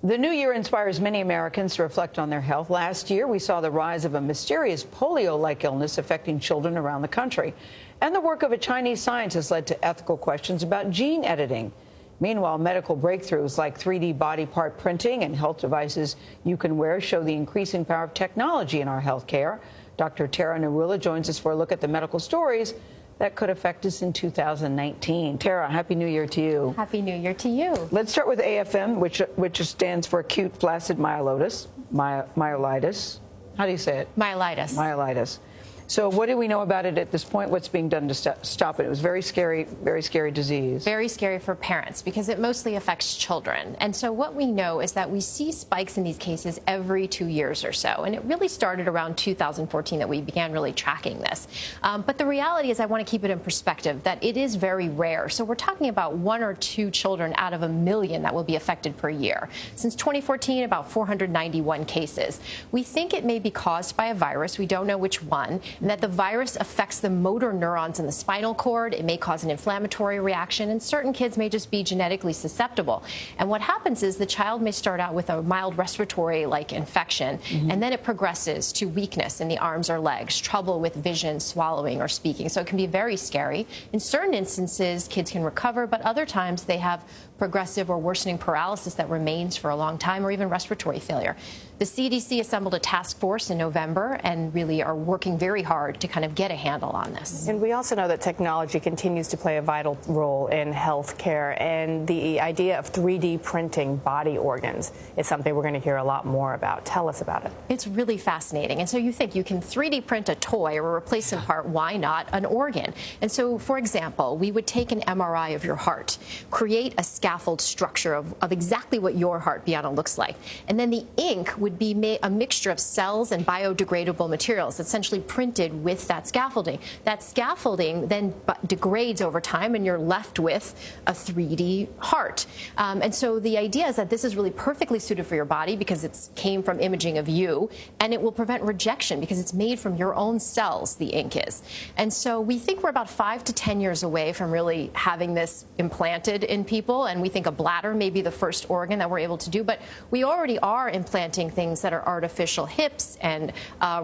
The new year inspires many Americans to reflect on their health. Last year, we saw the rise of a mysterious polio-like illness affecting children around the country. And the work of a Chinese scientist led to ethical questions about gene editing. Meanwhile, medical breakthroughs like 3D body part printing and health devices you can wear show the increasing power of technology in our health care. Dr. Tara Narula joins us for a look at the medical stories that could affect us in 2019. Tara, Happy New Year to you. Happy New Year to you. Let's start with AFM, which stands for acute flaccid myelitis. Myelitis. How do you say it? Myelitis. Myelitis. So what do we know about it at this point? What's being done to stop it? It was very scary disease. Very scary for parents because it mostly affects children. And so what we know is that we see spikes in these cases every 2 years or so. And it really started around 2014 that we began really tracking this. But the reality is, I want to keep it in perspective, that it is very rare. So we're talking about 1 or 2 children out of a million that will be affected per year. Since 2014, about 491 cases. We think it may be caused by a virus. We don't know which one. And that the virus affects the motor neurons in the spinal cord. It may cause an inflammatory reaction, and certain kids may just be genetically susceptible. And what happens is the child may start out with a mild respiratory-like infection, and then it progresses to weakness in the arms or legs, trouble with vision, swallowing, or speaking. So it can be very scary. In certain instances, kids can recover, but other times they have progressive or worsening paralysis that remains for a long time, or even respiratory failure. The CDC assembled a task force in November and really are working very hard to kind of get a handle on this. And we also know that technology continues to play a vital role in health care, and the idea of 3D printing body organs is something we're going to hear a lot more about. Tell us about it. It's really fascinating. And so you think you can 3D print a toy or a replacement part, why not an organ? And so, for example, we would take an MRI of your heart, create a scaffold structure of exactly what your heart piano looks like, and then the ink would be a mixture of cells and biodegradable materials, essentially printed with that scaffolding. That scaffolding then degrades over time, and you're left with a 3D heart. And so the idea is that this is really perfectly suited for your body because it came from imaging of you, and it will prevent rejection because it's made from your own cells, the ink is. And so we think we're about 5 to 10 years away from really having this implanted in people, and we think a bladder may be the first organ that we're able to do, but we already are implanting things that are artificial hips and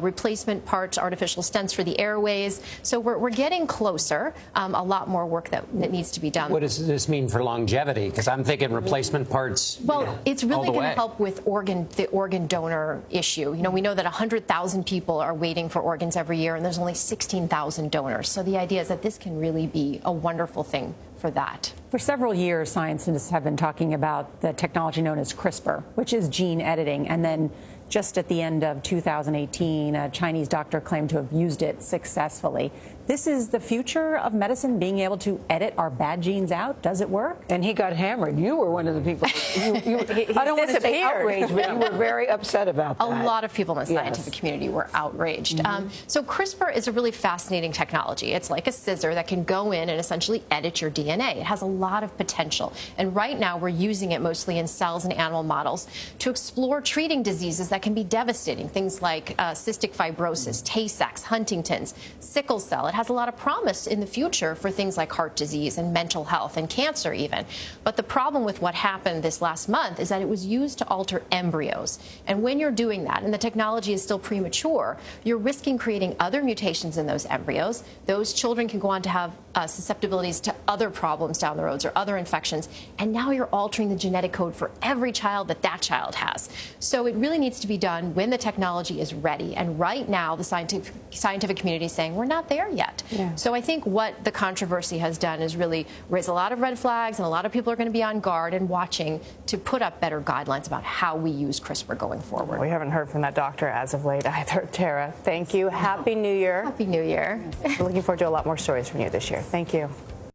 replacement parts, artificial stents for the airways. So we're getting closer. A lot more work that needs to be done. What does this mean for longevity? Because I'm thinking replacement parts. Well, it's really going to help with the organ donor issue. You know, we know that 100,000 people are waiting for organs every year, and there's only 16,000 donors. So the idea is that this can really be a wonderful thing for that. For several years, scientists have been talking about the technology known as CRISPR, which is gene editing. And then just at the end of 2018, a Chinese doctor claimed to have used it successfully. This is the future of medicine, being able to edit our bad genes out. Does it work? And he got hammered. You were one of the people. I don't want to say outraged, but you were very upset about that. A lot of people in the scientific community were outraged. So CRISPR is a really fascinating technology. It's like a scissor that can go in and essentially edit your DNA. It has a lot of potential. And right now we're using it mostly in cells and animal models to explore treating diseases that can be devastating. Things like cystic fibrosis, Tay-Sachs, Huntington's, sickle cell. It has a lot of promise in the future for things like heart disease and mental health and cancer even. But the problem with what happened this last month is that it was used to alter embryos. And when you're doing that, and the technology is still premature, you're risking creating other mutations in those embryos. Those children can go on to have susceptibilities to other problems down the road or other infections. And now you're altering the genetic code for every child that child has. So it really needs to be done when the technology is ready. And right now, the scientific community is saying we're not there yet. Yeah. So I think what the controversy has done is really raise a lot of red flags, and a lot of people are going to be on guard and watching to put up better guidelines about how we use CRISPR going forward. We haven't heard from that doctor as of late either. Tara, thank you. Happy New Year. Happy New Year. We're looking forward to a lot more stories from you this year. Thank you.